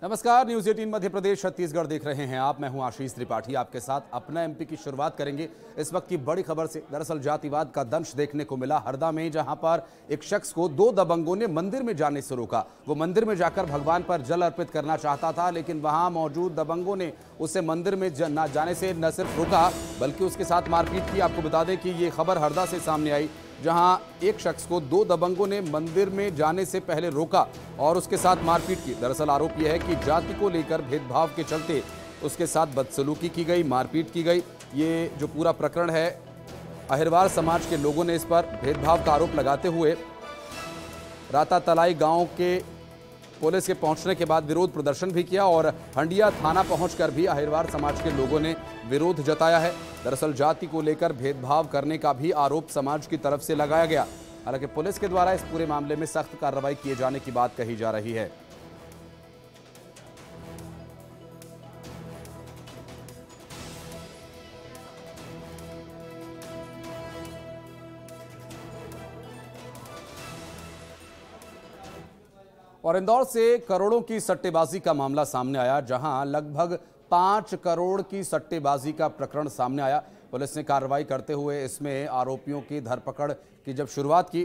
नमस्कार, न्यूज 18 मध्य प्रदेश छत्तीसगढ़ देख रहे हैं आप। मैं हूं आशीष त्रिपाठी, आपके साथ अपना एमपी की शुरुआत करेंगे इस वक्त की बड़ी खबर से। दरअसल जातिवाद का दंश देखने को मिला हरदा में, जहां पर एक शख्स को दो दबंगों ने मंदिर में जाने से रोका। वो मंदिर में जाकर भगवान पर जल अर्पित करना चाहता था, लेकिन वहां मौजूद दबंगों ने उसे मंदिर में जाने से न सिर्फ रोका बल्कि उसके साथ मारपीट की। आपको बता दें कि ये खबर हरदा से सामने आई, जहां एक शख्स को दो दबंगों ने मंदिर में जाने से पहले रोका और उसके साथ मारपीट की। दरअसल आरोप यह है कि जाति को लेकर भेदभाव के चलते उसके साथ बदसलूकी की गई, मारपीट की गई। ये जो पूरा प्रकरण है, अहिरवार समाज के लोगों ने इस पर भेदभाव का आरोप लगाते हुए रातातलाई गांव के पुलिस के पहुंचने के बाद विरोध प्रदर्शन भी किया और हंडिया थाना पहुंचकर भी अहिरवार समाज के लोगों ने विरोध जताया है। दरअसल जाति को लेकर भेदभाव करने का भी आरोप समाज की तरफ से लगाया गया। हालांकि पुलिस के द्वारा इस पूरे मामले में सख्त कार्रवाई किए जाने की बात कही जा रही है। और इंदौर से करोड़ों की सट्टेबाजी का मामला सामने आया, जहां लगभग 5 करोड़ की सट्टेबाजी का प्रकरण सामने आया। पुलिस ने कार्रवाई करते हुए इसमें आरोपियों की धरपकड़ की जब शुरुआत की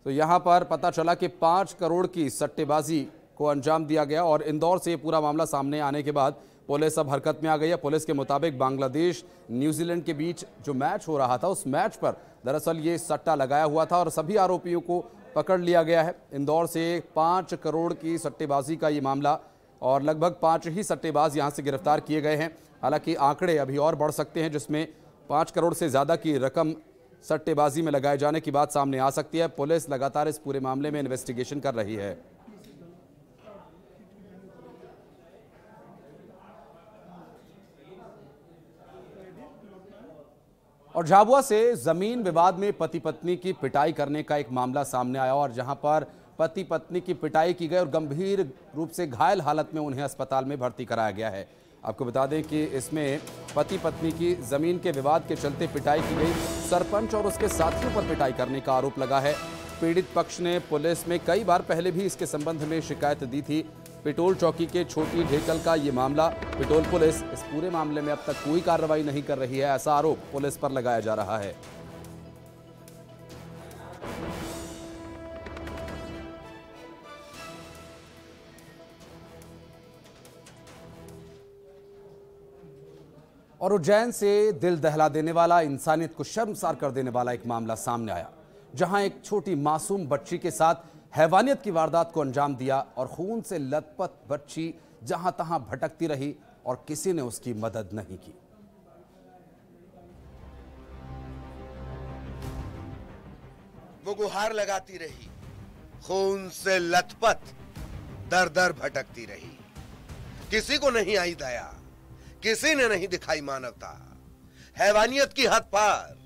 तो यहां पर पता चला कि 5 करोड़ की सट्टेबाजी को अंजाम दिया गया। और इंदौर से ये पूरा मामला सामने आने के बाद पुलिस अब हरकत में आ गई है। पुलिस के मुताबिक बांग्लादेश न्यूजीलैंड के बीच जो मैच हो रहा था, उस मैच पर दरअसल ये सट्टा लगाया हुआ था और सभी आरोपियों को पकड़ लिया गया है। इंदौर से 5 करोड़ की सट्टेबाजी का ये मामला और लगभग 5 ही सट्टेबाज यहां से गिरफ्तार किए गए हैं। हालांकि आंकड़े अभी और बढ़ सकते हैं, जिसमें 5 करोड़ से ज़्यादा की रकम सट्टेबाजी में लगाए जाने की बात सामने आ सकती है। पुलिस लगातार इस पूरे मामले में इन्वेस्टिगेशन कर रही है। और झाबुआ से जमीन विवाद में पति पत्नी की पिटाई करने का एक मामला सामने आया और जहां पर पति पत्नी की पिटाई की गई और गंभीर रूप से घायल हालत में उन्हें अस्पताल में भर्ती कराया गया है। आपको बता दें कि इसमें पति पत्नी की जमीन के विवाद के चलते पिटाई की गई। सरपंच और उसके साथियों पर पिटाई करने का आरोप लगा है। पीड़ित पक्ष ने पुलिस में कई बार पहले भी इसके संबंध में शिकायत दी थी। पिटोल चौकी के छोटी ढेकल का ये मामला, पिटोल पुलिस इस पूरे मामले में अब तक कोई कार्रवाई नहीं कर रही है, ऐसा आरोप पुलिस पर लगाया जा रहा है। और उज्जैन से दिल दहला देने वाला, इंसानियत को शर्मसार कर देने वाला एक मामला सामने आया, जहां एक छोटी मासूम बच्ची के साथ हैवानियत की वारदात को अंजाम दिया और खून से लथपथ बच्ची जहां तहां भटकती रही और किसी ने उसकी मदद नहीं की। वो गुहार लगाती रही, खून से लथपथ दर दर भटकती रही। किसी को नहीं आई दया, किसी ने नहीं दिखाई मानवता। हैवानियत की हद पार,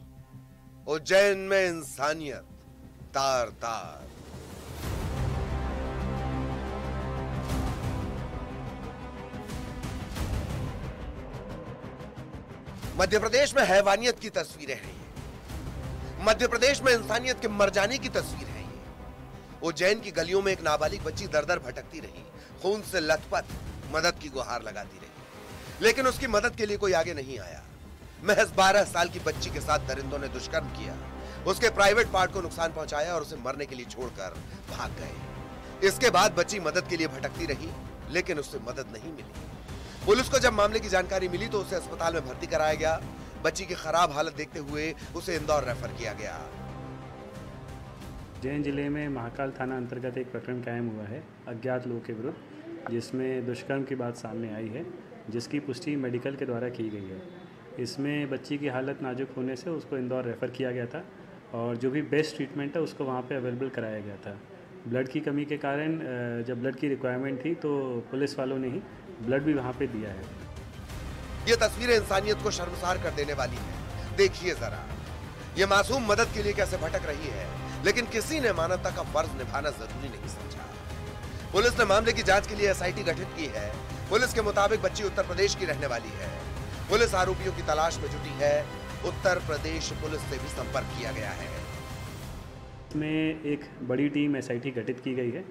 उज्जैन में इंसानियत तार तार। मध्य प्रदेश में हैवानियत की तस्वीरें हैं ये। मध्य प्रदेश में इंसानियत के मर जाने की तस्वीर है ये। उज्जैन की गलियों में एक नाबालिग बच्ची दर दर भटकती रही, खून से लथपथ मदद की गुहार लगाती रही, लेकिन उसकी मदद के लिए कोई आगे नहीं आया। महज 12 साल की बच्ची के साथ दरिंदों ने दुष्कर्म किया, उसके प्राइवेट पार्ट को नुकसान पहुंचाया और उसे मरने के लिए छोड़कर भाग गए। इसके बाद बच्ची मदद के लिए भटकती रही, लेकिन उससे मदद नहीं मिली। पुलिस को जब मामले की जानकारी मिली तो उसे अस्पताल में भर्ती कराया गया। बच्ची की खराब हालत देखते हुए उसे इंदौर रेफर किया गया। उज्जैन जिले में महाकाल थाना अंतर्गत एक प्रकरण कायम हुआ है अज्ञात लोगों के विरुद्ध, जिसमें दुष्कर्म की बात सामने आई है, जिसकी पुष्टि मेडिकल के द्वारा की गई है। इसमें बच्ची की हालत नाजुक होने से उसको इंदौर रेफ़र किया गया था और जो भी बेस्ट ट्रीटमेंट है उसको वहाँ पे अवेलेबल कराया गया था। ब्लड की कमी के कारण जब ब्लड की रिक्वायरमेंट थी तो पुलिस वालों ने ही ब्लड भी वहाँ पे दिया है। ये तस्वीरें इंसानियत को शर्मसार कर देने वाली है। देखिए जरा, ये मासूम मदद के लिए कैसे भटक रही है, लेकिन किसी ने मानवता का फर्ज निभाना जरूरी नहीं समझा। पुलिस ने मामले की जांच के लिए एसआईटी गठित की है। पुलिस के मुताबिक बच्ची उत्तर प्रदेश की रहने वाली है। पुलिस आरोपियों की तलाश में जुटी है। उत्तर प्रदेश पुलिस से भी संपर्क किया गया है। में एक बड़ी टीम SIT गठित की गई है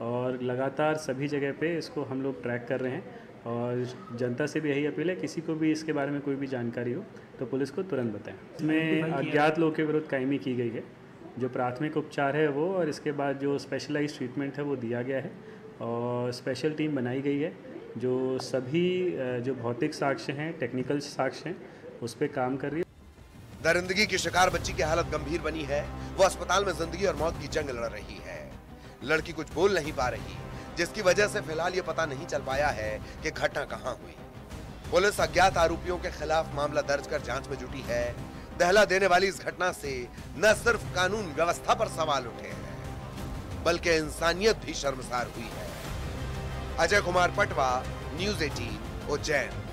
और लगातार सभी जगह पे इसको हम लोग ट्रैक कर रहे हैं और जनता से भी यही अपील है, किसी को भी इसके बारे में कोई भी जानकारी हो तो पुलिस को तुरंत बताएं। इसमें अज्ञात लोगों के विरुद्ध कायमी की गई है, जो प्राथमिक उपचार है वो, और इसके बाद जो स्पेशलाइज्ड ट्रीटमेंट है वो दिया गया है और स्पेशल टीम बनाई गई है जो सभी जो भौतिक साक्ष्य हैं, टेक्निकल साक्ष्य हैं, उस पर काम कर रही है। दरिंदगी की शिकार बच्ची की हालत गंभीर बनी है। वो अस्पताल में जिंदगी और मौत की जंग लड़ रही है। लड़की कुछ बोल नहीं पा रही, जिसकी वजह से फिलहाल ये पता नहीं चल पाया है कि घटना कहां हुई। पुलिस अज्ञात आरोपियों के खिलाफ मामला दर्ज कर जांच में जुटी है। दहला देने वाली इस घटना से न सिर्फ कानून व्यवस्था पर सवाल उठे हैं, बल्कि इंसानियत भी शर्मसार हुई है। अजय कुमार पटवा, न्यूज़ 18, उज्जैन।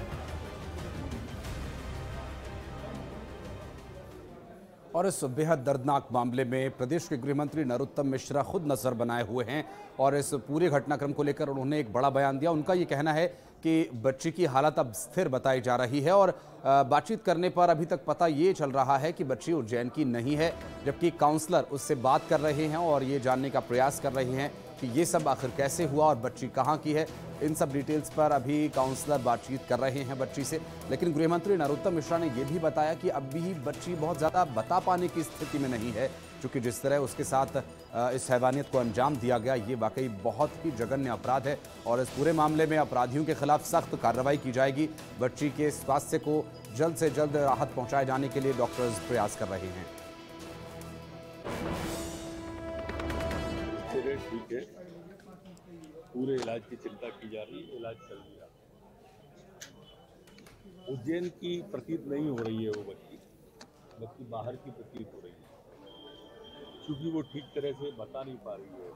और इस बेहद दर्दनाक मामले में प्रदेश के गृह मंत्री नरोत्तम मिश्रा खुद नजर बनाए हुए हैं और इस पूरे घटनाक्रम को लेकर उन्होंने एक बड़ा बयान दिया। उनका ये कहना है कि बच्ची की हालत अब स्थिर बताई जा रही है और बातचीत करने पर अभी तक पता ये चल रहा है कि बच्ची उज्जैन की नहीं है, जबकि काउंसलर उससे बात कर रहे हैं और ये जानने का प्रयास कर रहे हैं कि ये सब आखिर कैसे हुआ और बच्ची कहाँ की है। इन सब डिटेल्स पर अभी काउंसलर बातचीत कर रहे हैं बच्ची से। लेकिन गृहमंत्री नरोत्तम मिश्रा ने यह भी बताया कि अब भी बच्ची बहुत ज़्यादा बता पाने की स्थिति में नहीं है, क्योंकि जिस तरह उसके साथ इस हैवानियत को अंजाम दिया गया, ये वाकई बहुत ही जघन्य अपराध है और इस पूरे मामले में अपराधियों के खिलाफ सख्त कार्रवाई की जाएगी। बच्ची के स्वास्थ्य को जल्द से जल्द राहत पहुंचाए जाने के लिए डॉक्टर्स प्रयास कर रहे हैं। ठीक है, पूरे इलाज की चिंता की जा रही है, इलाज चल रहा है। उज्जैन की प्रतीत नहीं हो रही है वो बच्ची बाहर की प्रतीत हो रही है, क्योंकि वो ठीक तरह से बता नहीं पा रही है,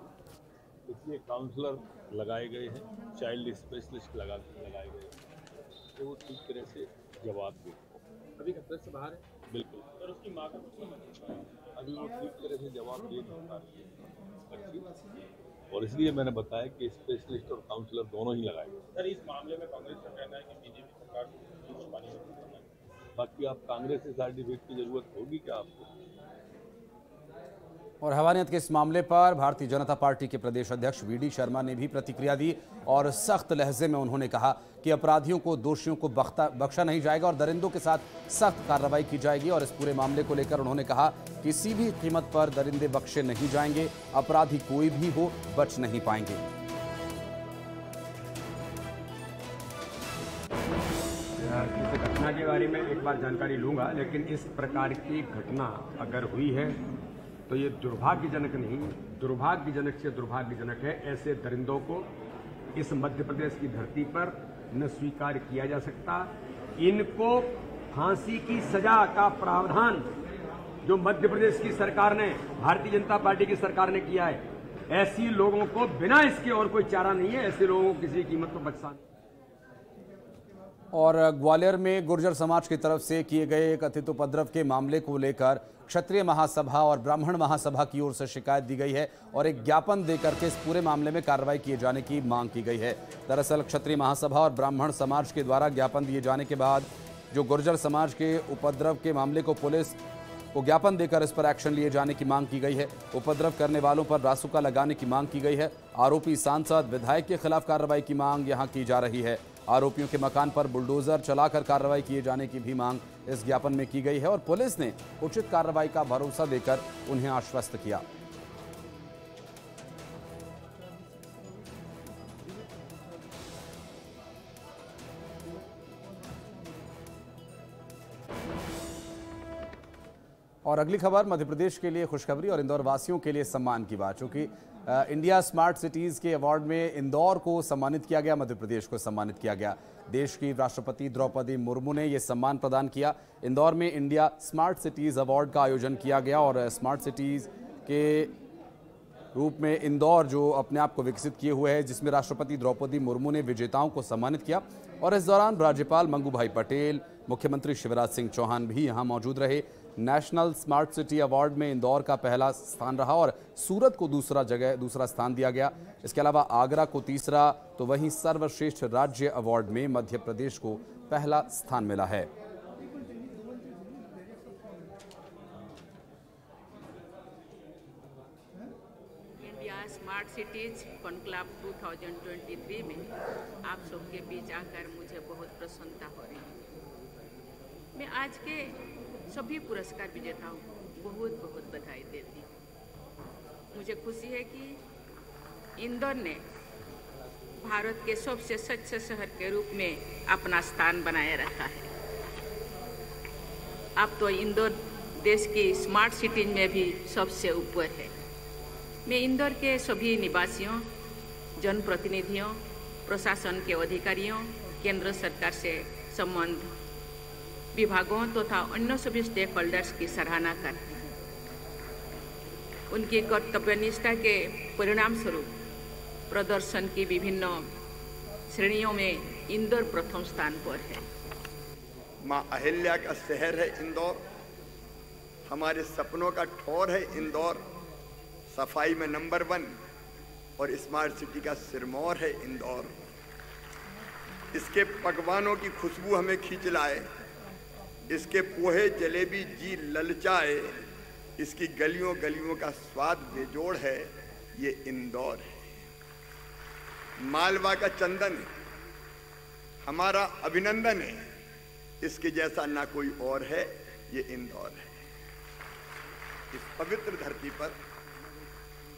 इसलिए काउंसलर लगाए गए हैं, चाइल्ड स्पेशलिस्ट लगाए गए हैं, तो वो ठीक तरह से जवाब दे। अभी खतरे से बाहर है, बिल्कुल, और उसकी माँ का अभी वो ठीक तरह से जवाब दे नहीं पा रही है बच्ची, और इसलिए मैंने बताया कि स्पेशलिस्ट और काउंसलर दोनों ही लगाए गए। सर, इस मामले में कांग्रेस का कहना है कि बीजेपी सरकार को छुपाने की कोशिश कर रही है। बाकी आप कांग्रेस से सर्टिफिकेट की जरूरत होगी क्या आपको? और हैवानियत के इस मामले पर भारतीय जनता पार्टी के प्रदेश अध्यक्ष VD शर्मा ने भी प्रतिक्रिया दी और सख्त लहजे में उन्होंने कहा कि अपराधियों को, दोषियों को बख्शा नहीं जाएगा और दरिंदों के साथ सख्त कार्रवाई की जाएगी। और इस पूरे मामले को लेकर उन्होंने कहा किसी भी कीमत पर दरिंदे बख्शे नहीं जाएंगे, अपराधी कोई भी हो बच नहीं पाएंगे। इस घटना के बारे में एक बार जानकारी लूंगा, लेकिन इस प्रकार की घटना अगर हुई है तो ये दुर्भाग्यजनक नहीं, दुर्भाग्यजनक से दुर्भाग्यजनक है। ऐसे दरिंदों को इस मध्य प्रदेश की धरती पर न स्वीकार किया जा सकता। इनको फांसी की सजा का प्रावधान जो मध्य प्रदेश की सरकार ने, भारतीय जनता पार्टी की सरकार ने किया है, ऐसी लोगों को बिना इसके और कोई चारा नहीं है, ऐसे लोगों को किसी कीमत पर बख्शा नहीं। और ग्वालियर में गुर्जर समाज की तरफ से किए गए कथित उपद्रव के मामले को लेकर क्षत्रिय महासभा और ब्राह्मण महासभा की ओर से शिकायत दी गई है और एक ज्ञापन देकर के इस पूरे मामले में कार्रवाई किए जाने की मांग की गई है। दरअसल क्षत्रिय महासभा और ब्राह्मण समाज के द्वारा ज्ञापन दिए जाने के बाद जो गुर्जर समाज के उपद्रव के मामले को पुलिस को ज्ञापन देकर इस पर एक्शन लिए जाने की मांग की गई है। उपद्रव करने वालों पर रासुका लगाने की मांग की गई है। आरोपी सांसद, विधायक के खिलाफ कार्रवाई की मांग यहां की जा रही है। आरोपियों के मकान पर बुलडोजर चलाकर कार्रवाई किए जाने की भी मांग इस ज्ञापन में की गई है और पुलिस ने उचित कार्रवाई का भरोसा देकर उन्हें आश्वस्त किया। और अगली खबर मध्य प्रदेश के लिए खुशखबरी और इंदौर वासियों के लिए सम्मान की बात, चूंकि इंडिया स्मार्ट सिटीज़ के अवार्ड में इंदौर को सम्मानित किया गया, मध्य प्रदेश को सम्मानित किया गया। देश की राष्ट्रपति द्रौपदी मुर्मू ने यह सम्मान प्रदान किया। इंदौर में इंडिया स्मार्ट सिटीज़ अवार्ड का आयोजन किया गया और स्मार्ट सिटीज़ के रूप में इंदौर जो अपने आप को विकसित किए हुए है, जिसमें राष्ट्रपति द्रौपदी मुर्मू ने विजेताओं को सम्मानित किया और इस दौरान राज्यपाल मंगू भाई पटेल, मुख्यमंत्री शिवराज सिंह चौहान भी यहां मौजूद रहे। नेशनल स्मार्ट सिटी अवार्ड में इंदौर का पहला स्थान रहा और सूरत को दूसरा स्थान दिया गया। इसके अलावा आगरा को तीसरा, तो वहीं सर्वश्रेष्ठ राज्य अवार्ड में मध्य प्रदेश को पहला स्थान मिला है। स्मार्ट सिटीज कॉन्क्लेव 2023 में आप सबके बीच आकर मुझे बहुत प्रसन्नता हो रही है। मैं आज के सभी पुरस्कार विजेताओं को बहुत बहुत बधाई देती हूँ। मुझे खुशी है कि इंदौर ने भारत के सबसे स्वच्छ शहर के रूप में अपना स्थान बनाए रखा है। अब तो इंदौर देश की स्मार्ट सिटी में भी सबसे ऊपर है। मैं इंदौर के सभी निवासियों, जनप्रतिनिधियों, प्रशासन के अधिकारियों, केंद्र सरकार से संबंध विभागों तथा अन्य सभी स्टेक होल्डर्स की सराहना करती हूँ। उनकी कर्तव्यनिष्ठा के परिणाम स्वरूप प्रदर्शन की विभिन्न श्रेणियों में इंदौर प्रथम स्थान पर है। माँ अहिल्या का शहर है इंदौर, हमारे सपनों का ठौर है इंदौर, सफाई में नंबर 1 और स्मार्ट सिटी का सिरमौर है इंदौर। इसके पकवानों की खुशबू हमें खींच लाए, इसके पोहे जलेबी जी ललचाए, इसकी गलियों गलियों का स्वाद बेजोड़ है, ये इंदौर है। मालवा का चंदन हमारा अभिनंदन है, इसके जैसा ना कोई और है, ये इंदौर है। इस पवित्र धरती पर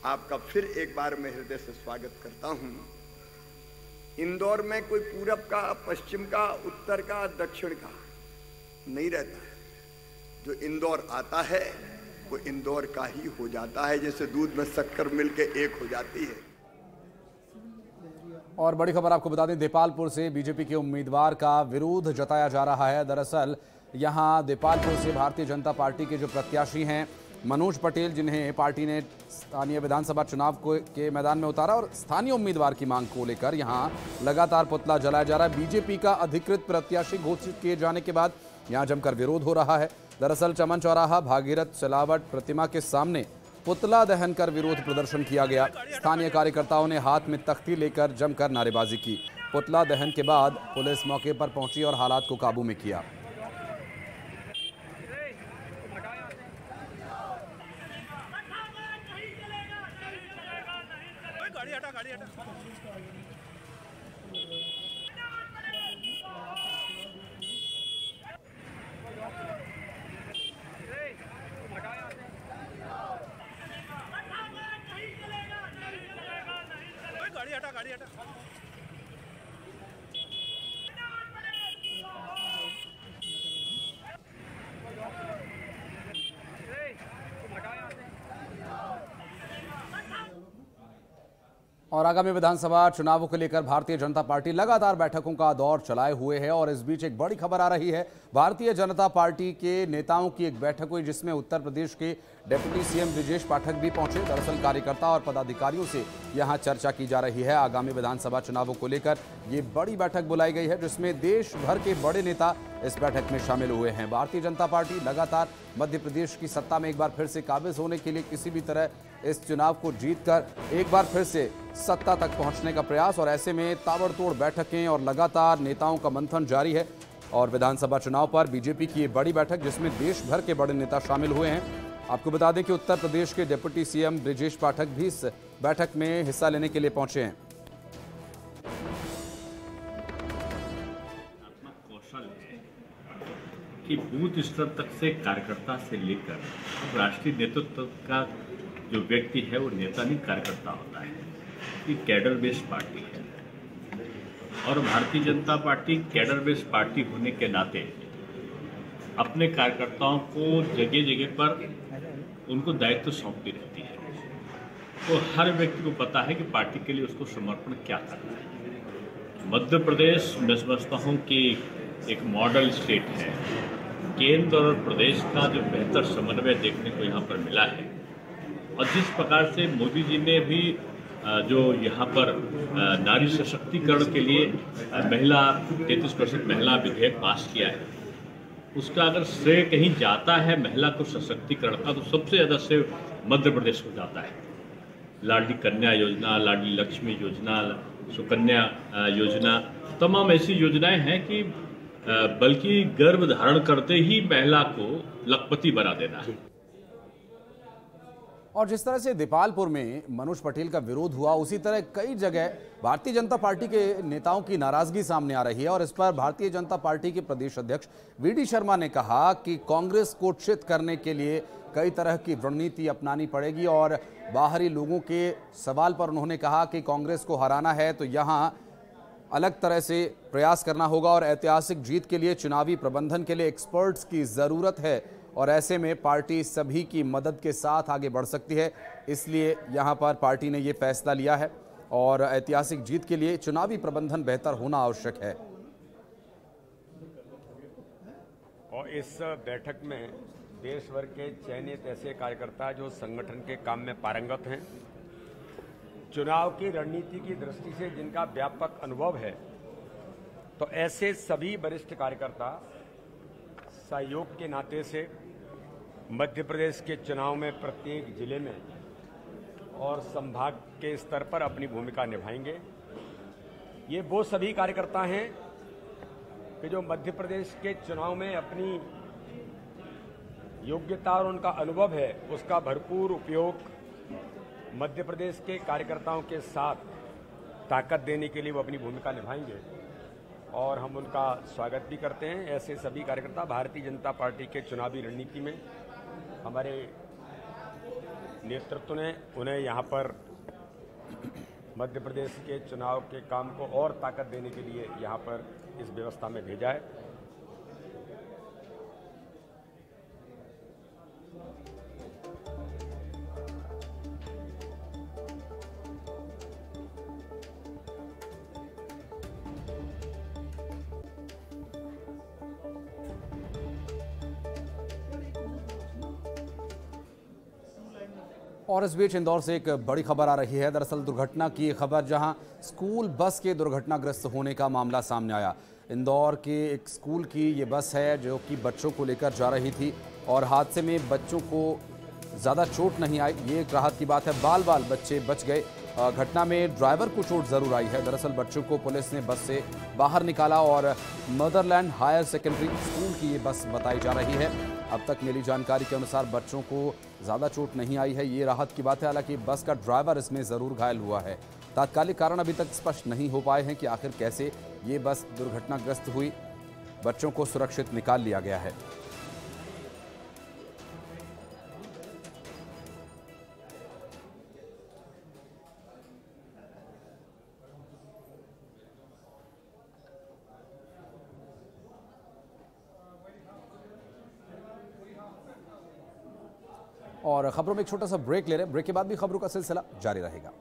आपका फिर एक बार मैं हृदय से स्वागत करता हूं। इंदौर में कोई पूरब का, पश्चिम का, उत्तर का, दक्षिण का नहीं रहता है। जो इंदौर आता है वो इंदौर का ही हो जाता है, जैसे दूध में शक्कर मिलके एक हो जाती है। और बड़ी खबर आपको बता दें, देपालपुर से बीजेपी के उम्मीदवार का विरोध जताया जा रहा है। दरअसल यहां देपालपुर से भारतीय जनता पार्टी के जो प्रत्याशी हैं मनोज पटेल, जिन्हें पार्टी ने स्थानीय विधानसभा चुनाव के मैदान में उतारा और स्थानीय उम्मीदवार की मांग को लेकर यहां लगातार पुतला जलाया जा रहा है। बीजेपी का अधिकृत प्रत्याशी घोषित किए जाने के बाद यहां जमकर विरोध हो रहा है। दरअसल चमन चौराहा भागीरथ सिलावट प्रतिमा के सामने पुतला दहन कर विरोध प्रदर्शन किया गया। स्थानीय कार्यकर्ताओं ने हाथ में तख्ती लेकर जमकर नारेबाजी की। पुतला दहन के बाद पुलिस मौके पर पहुंची और हालात को काबू में किया। और आगामी विधानसभा चुनावों को लेकर भारतीय जनता पार्टी लगातार बैठकों का दौर चलाए हुए है और इस बीच एक बड़ी खबर आ रही है। भारतीय जनता पार्टी के नेताओं की एक बैठक हुई जिसमें उत्तर प्रदेश के डिप्टी सीएम ब्रिजेश पाठक भी पहुंचे। दरअसल कार्यकर्ता और पदाधिकारियों से यहां चर्चा की जा रही है। आगामी विधानसभा चुनावों को लेकर ये बड़ी बैठक बुलाई गई है जिसमें देश भर के बड़े नेता इस बैठक में शामिल हुए हैं। भारतीय जनता पार्टी लगातार मध्य प्रदेश की सत्ता में एक बार फिर से काबिज होने के लिए किसी भी तरह इस चुनाव को जीतकर एक बार फिर से सत्ता तक पहुंचने का प्रयास, और ऐसे में ताबड़तोड़ बैठकें और लगातार नेताओं का मंथन जारी है। और विधानसभा चुनाव पर बीजेपी की ये बड़ी बैठक जिसमें देश भर के बड़े नेता शामिल हुए हैं। आपको बता दें कि उत्तर प्रदेश के डिप्टी सीएम ब्रिजेश पाठक भी इस बैठक में हिस्सा लेने के लिए पहुंचे हैं। कौशल है कि बूथ स्तर तक से कार्यकर्ता से लेकर राष्ट्रीय नेतृत्व का जो व्यक्ति है वो नेता नहीं कार्यकर्ता होता है। ये कैडर बेस्ड पार्टी है और Bharatiya Janata party cadre based party होने के नाते अपने कार्यकर्ताओं को जगह जगह पर उनको दायित्व सौंपती रहती है। तो हर व्यक्ति को पता है कि पार्टी के लिए उसको समर्पण क्या करना है। मध्य प्रदेश मैं समझता हूँ कि एक मॉडल स्टेट है। केंद्र और प्रदेश का जो बेहतर समन्वय देखने को यहाँ पर मिला है और जिस प्रकार से मोदी जी ने भी जो यहाँ पर नारी सशक्तिकरण के लिए महिला 33% महिला विधेयक पास किया है, उसका अगर श्रेय कहीं जाता है महिला को सशक्तिकरण का तो सबसे ज़्यादा श्रेय मध्य प्रदेश को जाता है। लाडली कन्या योजना, लाडली लक्ष्मी योजना, सुकन्या योजना, तमाम ऐसी योजनाएं हैं कि बल्कि गर्भ धारण करते ही महिला को लखपति बना देना है। और जिस तरह से दीपालपुर में मनोज पटेल का विरोध हुआ, उसी तरह कई जगह भारतीय जनता पार्टी के नेताओं की नाराजगी सामने आ रही है। और इस पर भारतीय जनता पार्टी के प्रदेश अध्यक्ष वीडी शर्मा ने कहा कि कांग्रेस को चित करने के लिए कई तरह की रणनीति अपनानी पड़ेगी। और बाहरी लोगों के सवाल पर उन्होंने कहा कि कांग्रेस को हराना है तो यहां अलग तरह से प्रयास करना होगा और ऐतिहासिक जीत के लिए चुनावी प्रबंधन के लिए एक्सपर्ट्स की जरूरत है। और ऐसे में पार्टी सभी की मदद के साथ आगे बढ़ सकती है, इसलिए यहां पर पार्टी ने ये फैसला लिया है और ऐतिहासिक जीत के लिए चुनावी प्रबंधन बेहतर होना आवश्यक है। और इस बैठक में देश भर के चयनित ऐसे कार्यकर्ता जो संगठन के काम में पारंगत हैं, चुनाव की रणनीति की दृष्टि से जिनका व्यापक अनुभव है, तो ऐसे सभी वरिष्ठ कार्यकर्ता सहयोग के नाते से मध्य प्रदेश के चुनाव में प्रत्येक जिले में और संभाग के स्तर पर अपनी भूमिका निभाएंगे। ये वो सभी कार्यकर्ता हैं कि जो मध्य प्रदेश के चुनाव में अपनी योग्यता और उनका अनुभव है उसका भरपूर उपयोग मध्य प्रदेश के कार्यकर्ताओं के साथ ताकत देने के लिए वो अपनी भूमिका निभाएंगे और हम उनका स्वागत भी करते हैं। ऐसे सभी कार्यकर्ता भारतीय जनता पार्टी के चुनावी रणनीति में हमारे नेतृत्व ने उन्हें यहाँ पर मध्य प्रदेश के चुनाव के काम को और ताकत देने के लिए यहाँ पर इस व्यवस्था में भेजा है। और इस बीच इंदौर से एक बड़ी खबर आ रही है। दरअसल दुर्घटना की खबर, जहां स्कूल बस के दुर्घटनाग्रस्त होने का मामला सामने आया। इंदौर के एक स्कूल की ये बस है जो कि बच्चों को लेकर जा रही थी और हादसे में बच्चों को ज़्यादा चोट नहीं आई, ये एक राहत की बात है। बाल बच्चे बच गए। घटना में ड्राइवर को चोट ज़रूर आई है। दरअसल बच्चों को पुलिस ने बस से बाहर निकाला और मदरलैंड हायर सेकेंडरी स्कूल की ये बस बताई जा रही है। अब तक मिली जानकारी के अनुसार बच्चों को ज़्यादा चोट नहीं आई है, ये राहत की बात है। हालांकि बस का ड्राइवर इसमें ज़रूर घायल हुआ है। तात्कालिक कारण अभी तक स्पष्ट नहीं हो पाए हैं कि आखिर कैसे ये बस दुर्घटनाग्रस्त हुई। बच्चों को सुरक्षित निकाल लिया गया है। और खबरों में एक छोटा सा ब्रेक ले रहे हैं। ब्रेक के बाद भी खबरों का सिलसिला जारी रहेगा।